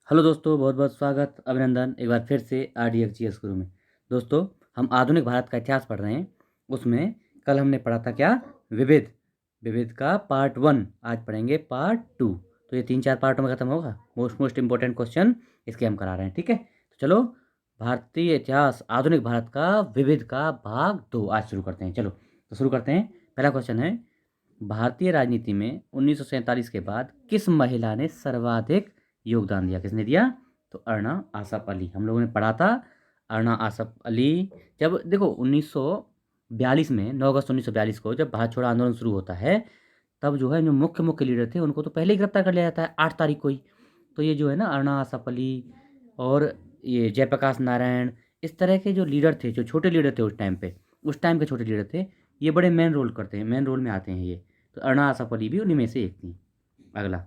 Hello दोस्तों, बहुत बहुत स्वागत, अभिनंदन एक बार फिर से RDX GS गुरु में। दोस्तों, हम आधुनिक भारत का इतिहास पढ़ रहे हैं। उसमें कल हमने पढ़ा था क्या? विविध। विविध का पार्ट 1 आज पढ़ेंगे पार्ट 2। तो ये 3-4 पार्टों में ख़त्म होगा। मोस्ट इंपॉर्टेंट क्वेश्चन इसके हम करा रहे हैं, ठीक है। तो चलो, भारतीय इतिहास आधुनिक भारत का विविध का भाग 2 आज शुरू करते हैं। चलो तो शुरू करते हैं। पहला क्वेश्चन है, भारतीय राजनीति में 1947 के बाद किस महिला ने सर्वाधिक योगदान दिया? किसने दिया? तो अरुणा आसफ अली। हम लोगों ने पढ़ा था अरुणा आसफ अली। जब देखो 1942 में 9 अगस्त 1942 को जब भारत छोड़ो आंदोलन शुरू होता है, तब जो है जो मुख्य मुख्य लीडर थे उनको तो पहले ही गिरफ्तार कर लिया जाता है 8 तारीख को ही। तो ये जो है ना अरुणा आसफ अली और ये जयप्रकाश नारायण, इस तरह के जो लीडर थे, जो छोटे लीडर थे उस टाइम के छोटे लीडर थे, ये बड़े मेन रोल करते हैं, मेन रोल में आते हैं ये। तो अरुणा आसफ अली भी उन्हीं में से एक थी। अगला,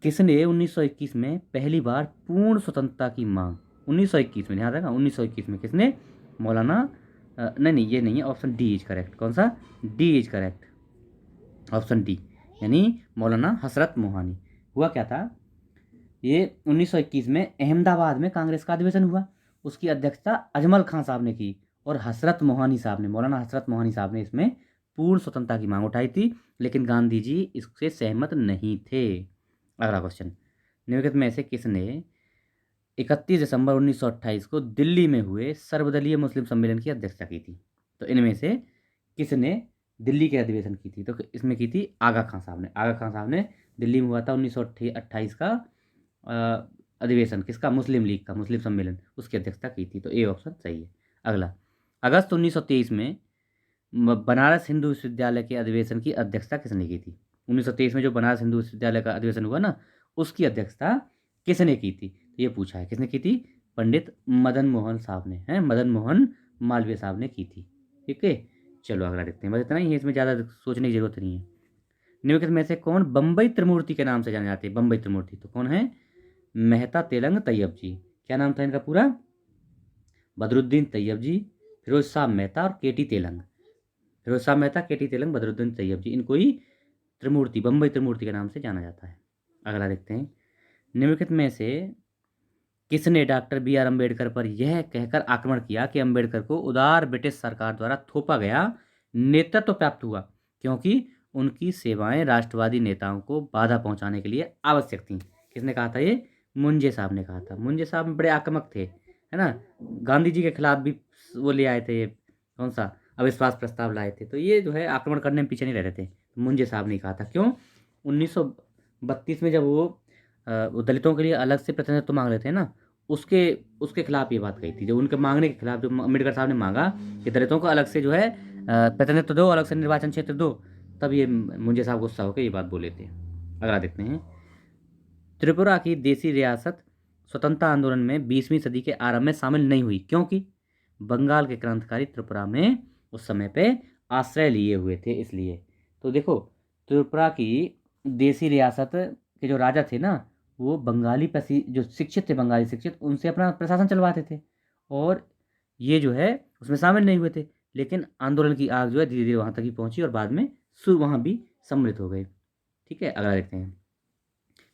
किसने 1921 में पहली बार पूर्ण स्वतंत्रता की मांग? 1921 में, ध्यान रखना, 1921 में किसने? मौलाना नहीं नहीं, ये नहीं है, ऑप्शन डी इज करेक्ट। कौन सा? D is correct, option D, यानी मौलाना हसरत मोहानी। हुआ क्या था? ये 1921 में अहमदाबाद में कांग्रेस का अधिवेशन हुआ। उसकी अध्यक्षता अजमल खान साहब ने की और हसरत मोहानी साहब ने, मौलाना हसरत मोहानी साहब ने इसमें पूर्ण स्वतंत्रता की मांग उठाई थी, लेकिन गांधी जी इससे सहमत नहीं थे। अगला क्वेश्चन, निम्नलिखित में से किसने 31 दिसंबर 1928 को दिल्ली में हुए सर्वदलीय मुस्लिम सम्मेलन की अध्यक्षता की थी? तो इनमें से किसने दिल्ली के अधिवेशन की थी? तो इसमें की थी आगा खान साहब ने। आगा खान साहब ने, दिल्ली में हुआ था 1928 का अधिवेशन, किसका? मुस्लिम लीग का, मुस्लिम सम्मेलन, उसकी अध्यक्षता की थी। तो ए ऑप्शन सही है। अगला, अगस्त 1923 में बनारस हिंदू विश्वविद्यालय के अधिवेशन की अध्यक्षता किसने की थी? 1923 में जो बनारस हिंदू विश्वविद्यालय का अधिवेशन हुआ ना, उसकी अध्यक्षता किसने की थी? तो ये पूछा है, किसने की थी? पंडित मदन मोहन साहब ने, हैं, मदन मोहन मालवीय साहब ने की थी। ठीक है, चलो अगला देखते हैं। बस इतना ही है, इसमें ज़्यादा सोचने की जरूरत नहीं है। निम्नलिखित में से कौन बम्बई त्रिमूर्ति के नाम से जाने जाते हैं? बम्बई त्रिमूर्ति तो कौन है? मेहता तेलंग तैयब जी। क्या नाम था इनका पूरा? बदरुद्दीन तैयब जी, फिरोज शाह मेहता और केटी तेलंग। फिरोज शाह मेहता, केटी तेलंग, बदरुद्दीन तैयब जी, इनको ही त्रिमूर्ति, बम्बई त्रिमूर्ति के नाम से जाना जाता है। अगला देखते हैं, निम्नलिखित में से किसने डॉक्टर BR अम्बेडकर पर यह कहकर आक्रमण किया कि अम्बेडकर को उदार ब्रिटिश सरकार द्वारा थोपा गया नेतृत्व प्राप्त हुआ क्योंकि उनकी सेवाएं राष्ट्रवादी नेताओं को बाधा पहुंचाने के लिए आवश्यक थीं? किसने कहा था ये? मुंजे साहब ने कहा था। मुंजे साहब बड़े आक्रामक थे, है ना। गांधी जी के खिलाफ भी वो ले आए थे, कौन सा, अविश्वास प्रस्ताव लाए थे। तो ये जो है आक्रमण करने में पीछे नहीं रह रहे थे। मुंजे साहब ने कहा था। क्यों? 1932 में जब वो दलितों के लिए अलग से प्रतिनिधित्व मांग रहे थे ना, उसके उसके खिलाफ ये बात कही थी। जो उनके मांगने के खिलाफ, जो अम्बेडकर साहब ने मांगा कि दलितों को अलग से जो है प्रतिनिधित्व दो, अलग से निर्वाचन क्षेत्र दो, तब ये मुंजे साहब गुस्सा होकर ये बात बोले थे। अगला देखते हैं, त्रिपुरा की देसी रियासत स्वतंत्रता आंदोलन में 20वीं सदी के आरंभ में शामिल नहीं हुई क्योंकि बंगाल के क्रांतिकारी त्रिपुरा में उस समय पे आश्रय लिए हुए थे, इसलिए। तो देखो, त्रिपुरा की देसी रियासत के जो राजा थे ना, वो बंगाली जो शिक्षित थे, बंगाली शिक्षित, उनसे अपना प्रशासन चलवाते थे, और ये जो है उसमें शामिल नहीं हुए थे। लेकिन आंदोलन की आग जो है धीरे धीरे वहाँ तक ही पहुँची और बाद में वहाँ भी सम्मिलित हो गए। ठीक है, अगला देखते हैं,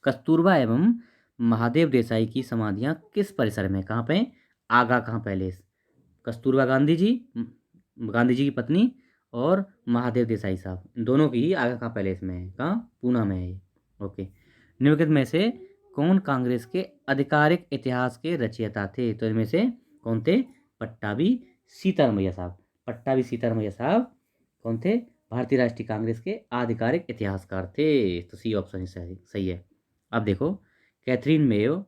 कस्तूरबा एवं महादेव देसाई की समाधियां किस परिसर में, कहाँ पे? आगा खां पैलेस। कस्तूरबा गांधी जी, गांधी जी की पत्नी, और महादेव देसाई साहब, इन दोनों की ही आगा खां पैलेस में है। कहाँ? पूना में है ये। ओके, निम्नलिखित में से कौन कांग्रेस के आधिकारिक इतिहास के रचयिता थे? तो इनमें से कौन थे? पट्टाभी सीतारामैया साहब। पट्टाभी सीतारामैया साहब कौन थे? भारतीय राष्ट्रीय कांग्रेस के आधिकारिक इतिहासकार थे। तो सी ऑप्शन ही सही सही है। अब देखो, Catherine Mayo,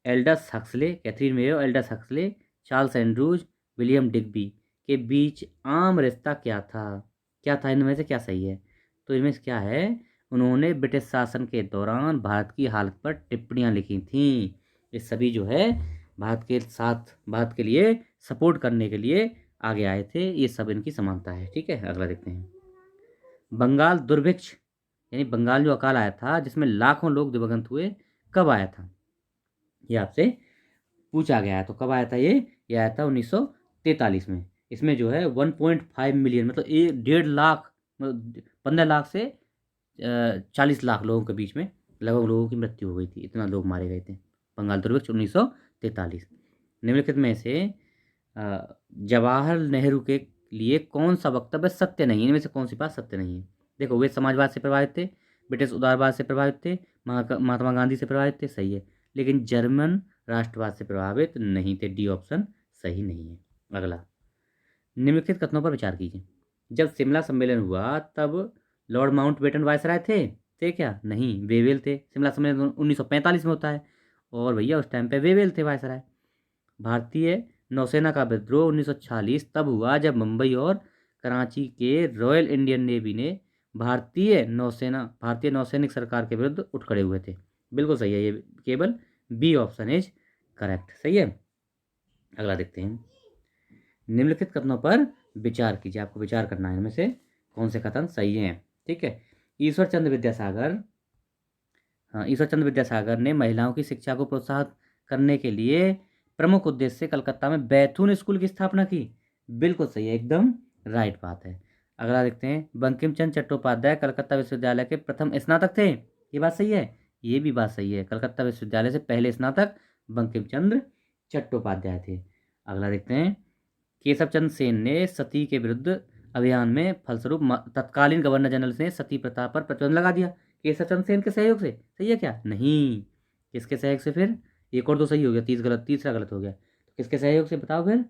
Aldous Huxley, Charles Andrews, William Digby के बीच आम रिश्ता क्या था? क्या था इनमें से? क्या सही है? तो इनमें से क्या है? उन्होंने ब्रिटिश शासन के दौरान भारत की हालत पर टिप्पणियां लिखी थीं। ये सभी जो है भारत के साथ, भारत के लिए सपोर्ट करने के लिए आगे आए थे। ये सब इनकी समानता है। ठीक है, अगला देखते हैं, बंगाल दुर्भिक्ष, यानी बंगाल जो अकाल आया था जिसमें लाखों लोग दिवंगत हुए, कब आया था? ये आपसे पूछा गया है। तो कब आया था ये आया था 1943 में। इसमें जो है 1.5 मिलियन, मतलब 1.5 लाख, मतलब 15 लाख से 40 लाख लोगों के बीच में लगभग लोगों की मृत्यु हो गई थी, इतना लोग मारे गए थे बंगाल दुर्भिक्ष 1943। निम्नलिखित में से जवाहर नेहरू के लिए कौन सा वक्तव्य सत्य नहीं है, इनमें से कौन सी बात सत्य नहीं है। देखो, वे समाजवाद से प्रभावित थे, ब्रिटिश उदारवाद से प्रभावित थे, महात्मा गांधी से प्रभावित थे, सही है। लेकिन जर्मन राष्ट्रवाद से प्रभावित नहीं थे, डी ऑप्शन सही नहीं है। अगला, निम्नलिखित कथनों पर विचार कीजिए। जब शिमला सम्मेलन हुआ तब लॉर्ड माउंटबेटन वायसराय थे क्या? नहीं, वेवेल थे। शिमला सम्मेलन 1945 में होता है, और भैया उस टाइम पे वेवेल थे वायसराय। भारतीय नौसेना का विद्रोह 1946 तब हुआ जब मुंबई और कराची के रॉयल इंडियन नेवी ने भारतीय नौसैनिक सरकार के विरुद्ध उठ खड़े हुए थे। बिल्कुल सही है, ये केवल बी ऑप्शन इज करेक्ट, सही है। अगला देखते हैं, निम्नलिखित कथनों पर विचार कीजिए, आपको विचार करना है इनमें से कौन से कथन सही हैं। ठीक है, ईश्वर चंद्र विद्यासागर ने महिलाओं की शिक्षा को प्रोत्साहित करने के लिए प्रमुख उद्देश्य से कलकत्ता में बैथून स्कूल की स्थापना की। बिल्कुल सही है, एकदम राइट बात है। अगला देखते हैं, बंकिम चंद्र चट्टोपाध्याय कलकत्ता विश्वविद्यालय के प्रथम स्नातक थे। ये बात सही है, ये भी बात सही है। कलकत्ता विश्वविद्यालय से पहले स्नातक बंकिम चंद्र चट्टोपाध्याय थे। अगला देखते हैं, केशव चंद्र सेन ने सती के विरुद्ध अभियान में फलस्वरूप तत्कालीन गवर्नर जनरल ने सती प्रथा पर प्रतिबंध लगा दिया। केशव चंद्र सेन के सहयोग से, सही है क्या? नहीं, किसके सहयोग से? फिर एक और तो सही हो गया, तीसरा गलत हो गया। तो किसके सहयोग से बताओ फिर?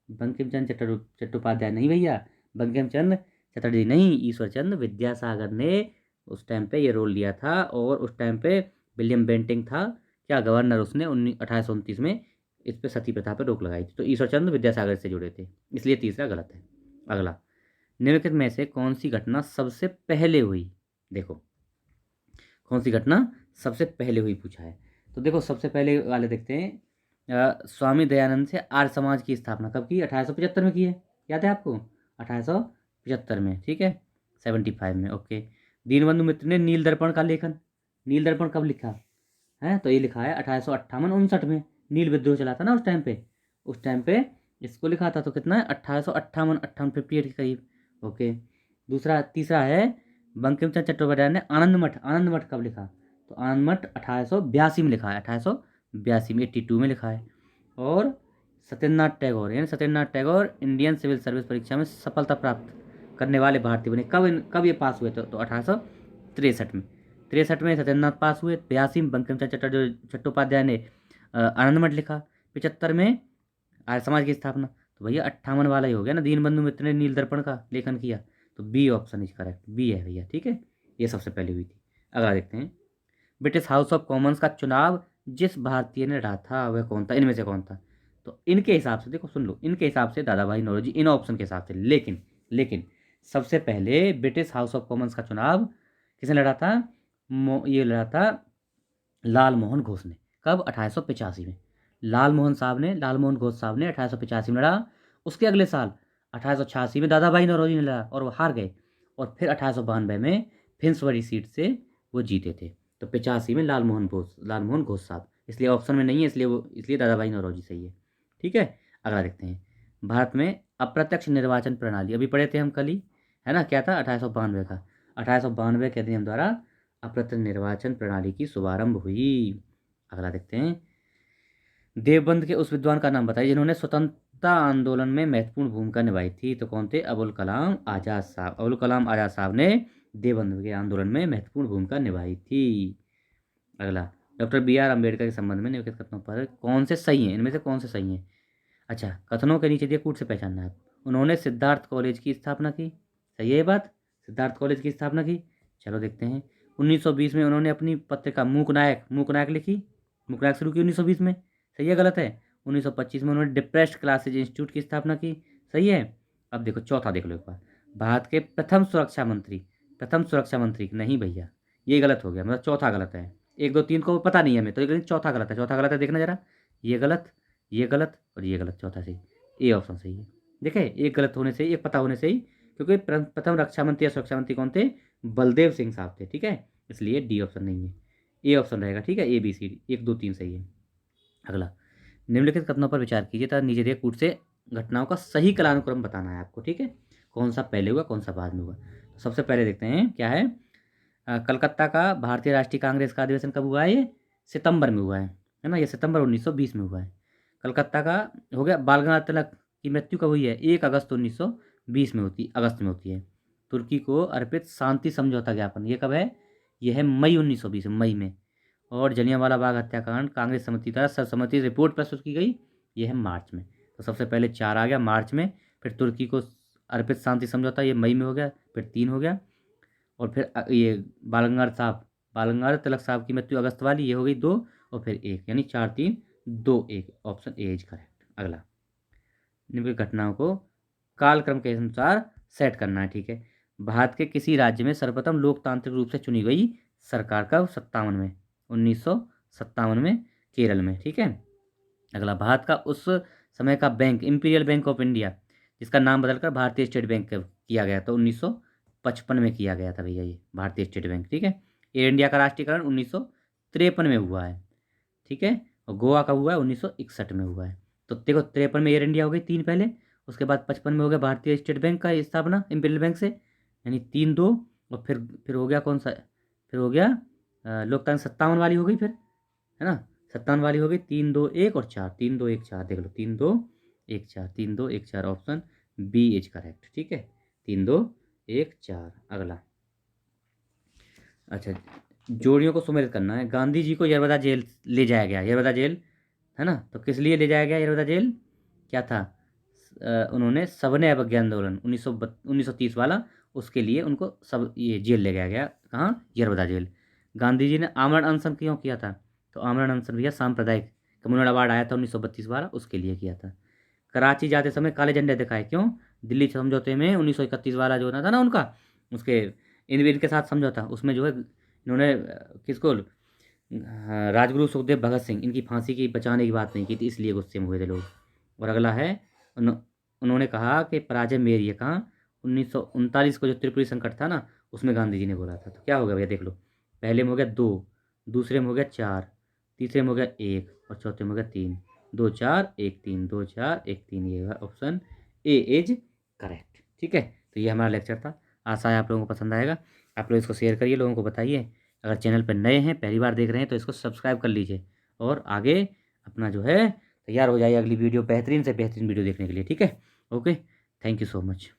बंकिम चंद्र चट्टोपाध्याय नहीं भैया, बंकिम चंद्र चटर्जी नहीं, ईश्वर चंद्र विद्यासागर ने उस टाइम पे ये रोल लिया था, और उस टाइम पे विलियम बेंटिंग था क्या गवर्नर, उसने 1829 में इस पे सती प्रथा पर रोक लगाई थी। तो ईश्वर चंद्र विद्यासागर से जुड़े थे, इसलिए तीसरा गलत है। अगला, निम्नलिखित में से कौन सी घटना सबसे पहले हुई? देखो, कौन सी घटना सबसे पहले हुई पूछा है। तो देखो, सबसे पहले वाले देखते हैं, स्वामी दयानंद से आर्य समाज की स्थापना कब की? 1875 में की है, याद है आपको? 1875 में, ठीक है, 75 में, ओके। दीनबंधु मित्र ने नील दर्पण का लेखन, नील दर्पण कब लिखा है? तो ये लिखा है 1858-59 में, नील विद्रोह चला था ना उस टाइम पे इसको लिखा था। तो कितना है? 1858 58 के करीब, ओके। तीसरा है, बंकिम चंद्र चट्टोपाध्याय ने आनंद मठ कब लिखा? तो आनंद मठ 1882 में लिखा है, 1882 में, 82 में लिखा है। और Satyendranath Tagore Indian Civil Service परीक्षा में सफलता प्राप्त करने वाले भारतीय बने। कब ये पास हुए थे? तो 1863 में, सत्येंद्रनाथ पास हुए। 82 में बंकिम चंद्र चट्टोपाध्याय ने आनंद मठ लिखा। 75 में आर्य समाज की स्थापना। तो भैया 58 वाला ही हो गया ना, दीनबंधु मित्र ने नील दर्पण का लेखन किया। तो B option is correct, B है भैया, ठीक है, ये सबसे पहले हुई थी। अगला देखते हैं, ब्रिटिश हाउस ऑफ कॉमन्स का चुनाव जिस भारतीय ने लड़ा था वह कौन था? इनमें से कौन था? तो इनके हिसाब से देखो, सुन लो, इनके हिसाब से दादा भाई नौरोजी, इन ऑप्शन के हिसाब से। लेकिन सबसे पहले ब्रिटिश हाउस ऑफ कॉमन्स का चुनाव किसने लड़ा था? ये लड़ा था लाल मोहन घोष ने। कब? 1885 में। लाल मोहन घोष साहब ने 1885 में लड़ा। उसके अगले साल 1886 में दादा भाई नौरोजी ने लड़ा और वो हार गए। और फिर 1892 में फिंसबरी सीट से वो जीते थे। तो 85 में लाल मोहन घोष साहब, इसलिए ऑप्शन में नहीं है, इसलिए दादा भाई नौरोजी सही है, ठीक है। अगला देखते हैं, भारत में अप्रत्यक्ष निर्वाचन प्रणाली, अभी पढ़े थे हम कल ही, है ना, क्या था? 1892 का, 1892 के अधिनियम द्वारा अप्रत्यक्ष निर्वाचन प्रणाली की शुभारंभ हुई। अगला देखते हैं, देवबंद के उस विद्वान का नाम बताइए जिन्होंने स्वतंत्रता आंदोलन में महत्वपूर्ण भूमिका निभाई थी। तो कौन थे? अबुल कलाम आज़ाद साहब ने देवबंद के आंदोलन में महत्वपूर्ण भूमिका निभाई थी। अगला, डॉक्टर बी आर अम्बेडकर के संबंध में निम्नलिखित कथनों पर कौन से सही हैं? इनमें से कौन से सही हैं? अच्छा, कथनों के नीचे दिए कूट से पहचानना है आप। उन्होंने सिद्धार्थ कॉलेज की स्थापना की, सही है ये बात, सिद्धार्थ कॉलेज की स्थापना की। चलो देखते हैं, 1920 में उन्होंने अपनी पत्रिका मूकनायक लिखी, मूकनायक शुरू की 1920 में, सही है गलत है? 1925 में उन्होंने डिप्रेस्ड क्लासेज इंस्टीट्यूट की स्थापना की, सही है। अब देखो चौथा देख लो एक बार, भारत के प्रथम सुरक्षा मंत्री नहीं भैया, ये गलत हो गया, मतलब चौथा गलत है। 1 2 3 को पता नहीं है हमें, तो लेकिन चौथा गलत है, देखना जरा, ये गलत और ये गलत, चौथा सही, ए ऑप्शन सही है। देखे, एक गलत होने से ही, एक पता होने से ही, क्योंकि प्रथम रक्षा मंत्री या सुरक्षा मंत्री कौन थे? बलदेव सिंह साहब थे, ठीक है, इसलिए डी ऑप्शन नहीं है, ए ऑप्शन रहेगा, ठीक है, ABCD 1 2 3 सही है। अगला, निम्नलिखित कथनों पर विचार कीजिए तथा नीचे दिए कूट से घटनाओं का सही कालानुक्रम बताना है आपको, ठीक है, कौन सा पहले हुआ कौन सा बाद में हुआ। तो सबसे पहले देखते हैं क्या है, कलकत्ता का भारतीय राष्ट्रीय कांग्रेस का अधिवेशन कब हुआ है? ये सितंबर में हुआ है ना, ये सितंबर 1920 में हुआ है। कलकत्ता का हो गया। बाल गंगाधर तिलक की मृत्यु कब हुई है? 1 अगस्त 1920 में अगस्त में होती है। तुर्की को अर्पित शांति समझौता ज्ञापन ये कब है? यह है मई 1920 में, मई में। और जलियांवाला बाग हत्याकांड कांग्रेस समिति द्वारा सर्वसम्मति रिपोर्ट प्रस्तुत की गई, यह है मार्च में। तो सबसे पहले 4 आ गया मार्च में, फिर तुर्की को अर्पित शांति समझौता ये मई में हो गया, फिर 3 हो गया, और फिर ये बाल गंगाधर तिलक साहब की मृत्यु अगस्त वाली ये हो गई 2, और फिर 1, यानी 4 3 2 1, ऑप्शन ए इज करेक्ट। अगला, निम्नलिखित घटनाओं को कालक्रम के अनुसार सेट करना है, ठीक है। भारत के किसी राज्य में सर्वप्रथम लोकतांत्रिक रूप से चुनी गई सरकार का 57 में, 1957 में केरल में, ठीक है। अगला, भारत का उस समय का bank imperial bank of India, जिसका नाम बदलकर भारतीय स्टेट बैंक किया गया, तो 1955 में किया गया था भैया, ये भारतीय स्टेट बैंक, ठीक है। एयर इंडिया का राष्ट्रीयकरण 1953 में हुआ है, ठीक है। और गोवा का हुआ है 1961 में हुआ है। तो देखो, 53 में एयर इंडिया हो गई 3 पहले, उसके बाद 55 में हो गया भारतीय स्टेट बैंक का स्थापना इंपीरियल बैंक से, यानी 3 2, और फिर हो गया कौन सा, फिर हो गया लोकतांत्रिक 57 वाली हो गई, फिर है ना, 57 वाली हो गई 3 2 1 और 4, 3 2 1 4, देख लो 3 2 1 4, 3 2 1 4, ऑप्शन बी इज करेक्ट, ठीक है, 3 2 1 4। अगला, अच्छा, जोड़ियों को सुमेलित करना है। गांधी जी को यरबदा जेल ले जाया गया, यरबदा जेल, है ना, तो किस लिए ले जाया गया यरबदा जेल? क्या था? उन्होंने सविनय अवज्ञा आंदोलन 1930 वाला, उसके लिए उनको सब ये जेल ले गया गया। कहाँ? यरबदा जेल। गांधी जी ने आमरण अनशन क्यों किया था? तो आमरण अनशन भैया सांप्रदायिक कम्युनल अवार्ड आया था 1932 वाला, उसके लिए किया था। कराची जाते समय काले झंडे दिखाए क्यों? दिल्ली समझौते में 1931 वाला जो था ना उनका, उसके इनके साथ समझौता, उसमें जो है इन्होंने किसको, राजगुरु सुखदेव भगत सिंह, इनकी फांसी की बचाने की बात नहीं की थी, इसलिए गुस्से में हुए थे लोग। और अगला है, उन्होंने कहा कि पराजय मेरी है। कहाँ? 1939 को जो त्रिपुरी संकट था ना, उसमें गांधी जी ने बोला था। तो क्या हो गया भैया, देख लो, पहले में हो गया 2, दूसरे में हो गया 4, तीसरे में हो गया 1, और चौथे में हो गया 3, 2 4 1 3, 2 4 1 3, ये है ऑप्शन ए इज करेक्ट, ठीक है। तो ये हमारा लेक्चर था, आशा है आप लोगों को पसंद आएगा। आप लोग इसको शेयर करिए, लोगों को बताइए। अगर चैनल पर नए हैं, पहली बार देख रहे हैं, तो इसको सब्सक्राइब कर लीजिए, और आगे अपना जो है तैयार हो जाइए अगली वीडियो, बेहतरीन से बेहतरीन वीडियो देखने के लिए, ठीक है। Okay, thank you so much.